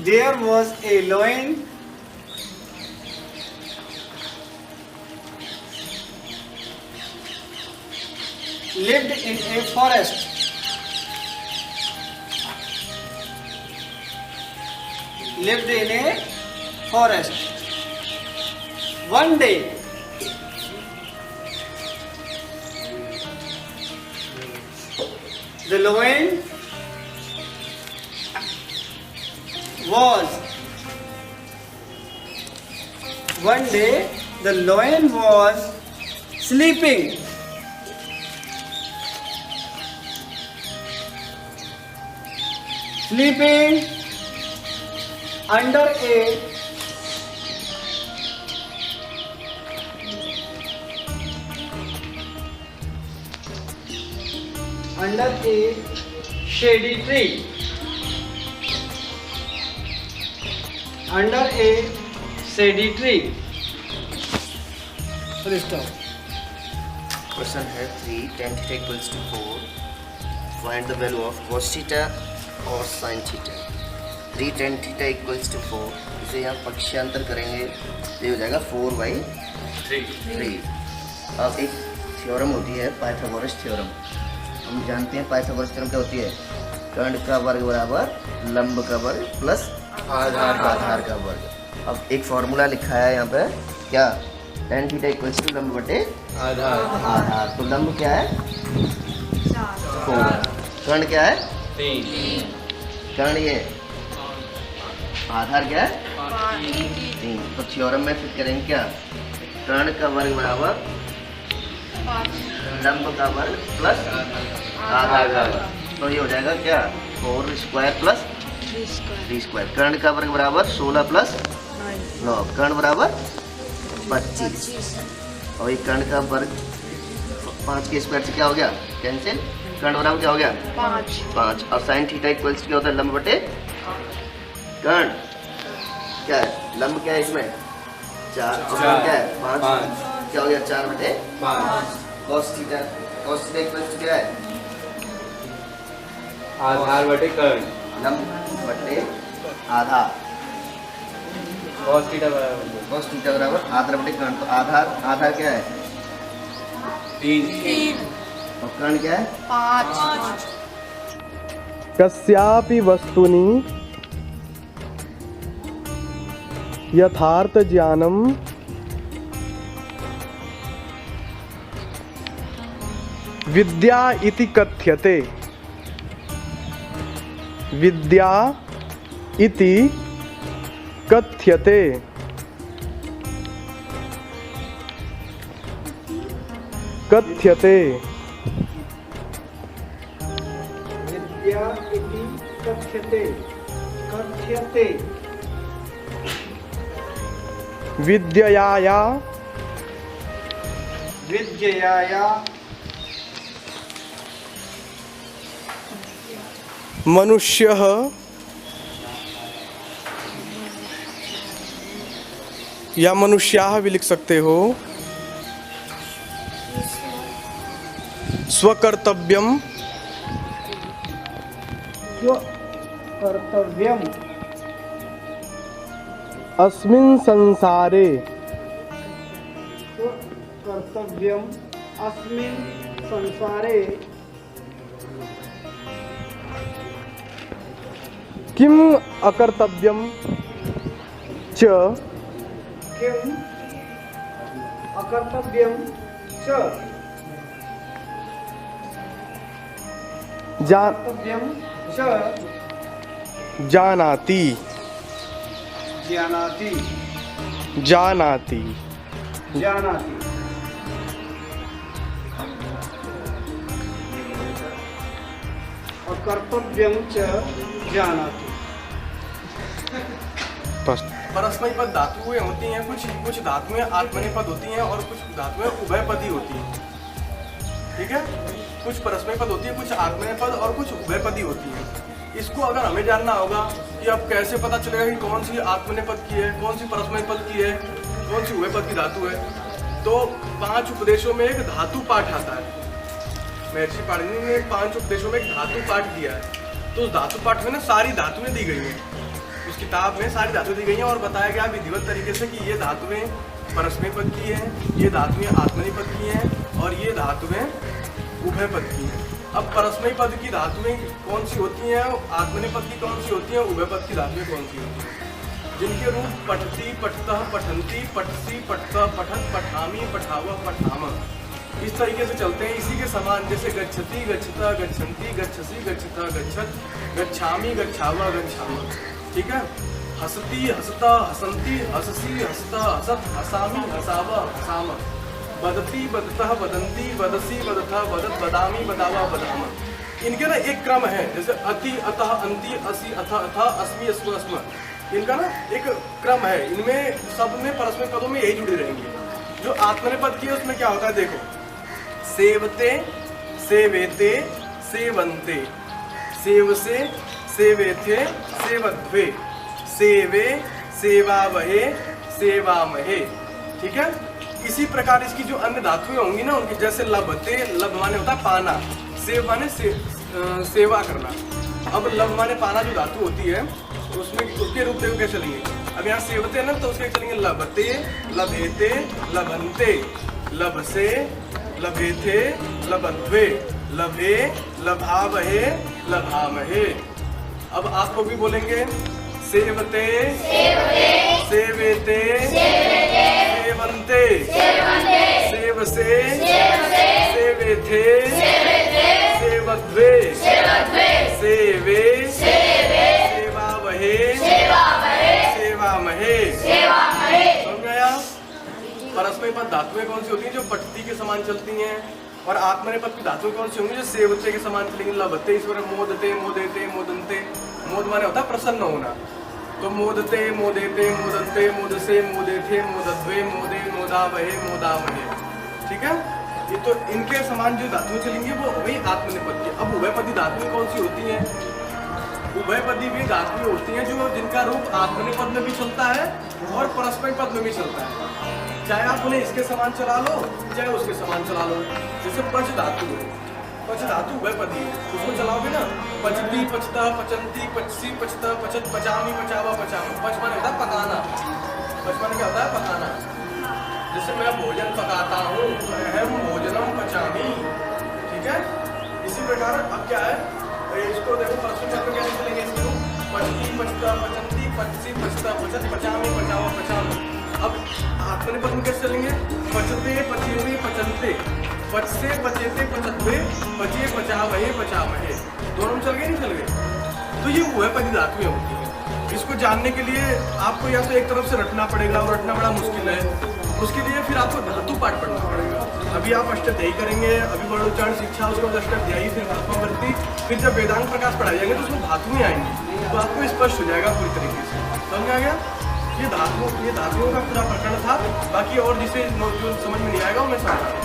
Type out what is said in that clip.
There was a lion lived in a forest. Lived in a forest. One day, the lion was sleeping. Sleeping under a shady tree. Under a shady tree. Full stop. Question है 3 tan theta equals to 4. Find the value of cos theta और sin theta. 3 tan theta equals to 4. इसे यहाँ पक्षांतर करेंगे तो ये हो जाएगा 4/3. अब एक थ्योरम होती है पाइथागोरस थ्योरम. हम जानते हैं पाइथागोरस थ्योरम क्या होती है. कर्ण का वर्ग बराबर लंब का वर्ग प्लस आधार का वर्ग. अब एक फॉर्मूला लिखा है यहाँ पे क्या. tan थीटा इक्वल्स टू लंब बटे आधार. तो लंब क्या है 4. कर्ण क्या है 3. कर्ण ये आधार क्या है 3. तो थ्योरम में फिट करेंगे क्या. कर्ण का वर्ग बराबर लंब का वर्ग प्लस आधार का वर्ग. तो ये हो जाएगा क्या 4 स्क्वायर प्लस 3 स्क्वायर. कर्ण का वर्ग बराबर 16 प्लस 9. कर्ण बराबर 25. और ये कर्ण का वर्ग 5 के स्क्वायर से क्या हो गया कैंसिल. कर्ण बराबर क्या हो गया 5. और साइन थीटा इक्वल्स क्या होता है लंब बटे कर्ण. क्या है लंब क्या है इसमें 4. क्या है 5. क्या हो गया 4/5. cos थीटा इक्वल्स क्या है आधार बटे कर्ण. लंब बटे आधार. cos थीटा बराबर आधार बटे कर्ण. तो आधार क्या है 3. और कर्ण क्या है 5. कस्यापि वस्तुनि यथार्थ ज्ञानम विद्या इति कथ्यते. विद्या इति कथ्यते. कथ्यते. विद्या इति कथ्यते. कथ्यते. विद्यया विद्यया मनुष्यः या मनुष्याः भी लिख सकते हो. स्वकर्तव्यम कर्तव्यम अस्मिन् संसारे कर्तव्यम अस्मिन् संसारे किम अकर्तव्यम च किम अकर्तव्यम च कर्तव्यम च जानाति. जानाति. जानाति. जानाति. अकर्तव्यम च जानाति. परस्मय पद धातुएं होती हैं. कुछ धातुएं आत्मनेपद होती हैं और कुछ धातुएं उभयपदी होती हैं. ठीक है. कुछ परस्मय पद होती है, कुछ आत्मनेपद और कुछ उभयपदी होती है. इसको अगर हमें जानना होगा कि अब कैसे पता चलेगा कि कौन सी आत्मनेपद की है, कौन सी परस्मय पद की है, कौन सी उभयपद की धातु है. तो 5 उपदेशों में एक धातु पाठ आता है. महर्षि पाणिनि ने 5 उपदेशों में एक धातु पाठ दिया है. तो उस धातु पाठ में ना सारी धातुएं दी गई हैं. किताब में सारी धातु दी गई हैं और बताया गया विधिवत तरीके से कि ये धातुएं परस्मय पद की हैं, ये धातुएं आत्मनेपद पद की हैं और ये धातुएं उभय पद की हैं। अब परस्मय पद की धातुएं कौन सी होती हैं, आत्मनेपद पद की कौन सी होती हैं, उभय पद की धातुएं कौन सी होती हैं? जिनके रूप पठती, पठतः, पठन्ति, पठसी, पठतः, पठत, पठामी, पठावः, पठामः इस तरीके से चलते हैं। इसी के समान जैसे गच्छति, गच्छता, गच्छन्ति, गच्छसि, गच्छता, गच्छत, गच्छामि, गच्छावः, गच्छामः। ठीक है। हसती, हसता, हसन्ति, हससि, हसता, हसत, हसामि, हसावः, हसामः। बदती, बदतः, बदन्ति, बदसि, बदथः, बदत, बदामि, बदावः, बदामः। इनके ना एक क्रम है, जैसे अति, अतः, अन्ति, असि, अथ, अथा, अस्मि, अस्म, अस्म। इनका ना एक क्रम है। इनमें सब में परस्मय पदों में यही जुड़ी रहेंगी। जो आत्मनेपद की है उसमें क्या होता है देखो, सेवते, सेवेते, सेवन्ते, सेवसे, सेवेथे, सेवध्वे, सेवे, सेवावहे, सेवामहे। ठीक है। इसी प्रकार इसकी जो अन्य धातुएं होंगी ना उनकी, जैसे लभते, लब माने होता है पाना, सेव माने सेवा करना। अब लब माने पाना जो धातु होती है उसमें उसके रूप देखो कैसे चलेंगे। अब यहाँ सेवते ना तो उसके चलेंगे लभते, लभेते, लभन्ते, लभसे, लभेथे, लभध्वे, लभे, लभावहे, लभामहे। अब आप लोग भी बोलेंगे सेवते, सेवेते, सेवन्ते, सेवसे, सेवेथे, सेवध्वे, सेवे, सेवावहे, सेवामहे। समझ गया? परस्मय पद धातुएं कौन सी होती हैं जो पठती के समान चलती हैं, और आत्मनेपद की धातुएं कौन सी होंगी जो सेवते के समान चलेंगी। लभते, ईश्वर मोदते, मोदेते, मोदन्ते। मोद माने होता है प्रसन्न होना, तो मोदते, मोदेते, मोदन्ते, मोदसे, मोदेथे, मोदध्वे, मोदे, मोदावहे, मोदामहे। ठीक है। ये तो इनके समान जो धातुएं चलेंगी वो वही आत्मनेपद की। अब उभयपदी धातुएं कौन सी होती हैं? उभयपदी भी धातुएं होती हैं जो जिनका रूप आत्मनेपद में भी चलता है और परस्मय पद में भी चलता है। चाहे आप उन्हें इसके समान चला लो चाहे उसके समान चला लो। जैसे पच धातु है, पच धातु उभयपदी है, उसको चलाओगे ना, पचती, पचता, पचन्ति, पचसी, पचता, पचत, पचामी, पचावा, पचामा। पच माने होता है पकाना। पच माने क्या होता है? पकाना। जैसे मैं भोजन पकाता हूँ, अहम भोजनम पचामी। ठीक है। इसी प्रकार अब क्या है, इसको देखो परस्मय पद में कैसे चलेंगे इसको, पचती, पचता, पचन्ति, पचसी, पचता, पचत, पचामी, पचावा, पचामा। अब आत्मनेपद में कैसे चलेंगे, पचते, पचेते, पचन्ते, पचसे, पचेते, पचत्वे, पचे, पचावहे, पचामहे। दोनों चल गए नहीं चल गए? तो ये उभयपदी धातुएं होती हैं। इसको जानने के लिए आपको या तो एक तरफ से रटना पड़ेगा और रटना बड़ा मुश्किल है। उसके लिए फिर आपको धातु पाठ पढ़ना पड़ेगा। अभी आप अष्टाध्यायी करेंगे, अभी वर्णोच्चारण शिक्षा, उसके बाद अष्टाध्यायी, फिर प्रथमावर्ती, फिर जब वेदांत प्रकाश पढ़ाए जाएंगे तो उसमें धातुएं आएंगी, तो आपको स्पष्ट हो जाएगा पूरी तरीके से। समझ आ गया? ये धातुओं का पूरा प्रकरण था। बाकी और जिसे समझ में नहीं आएगा वो मैं समझा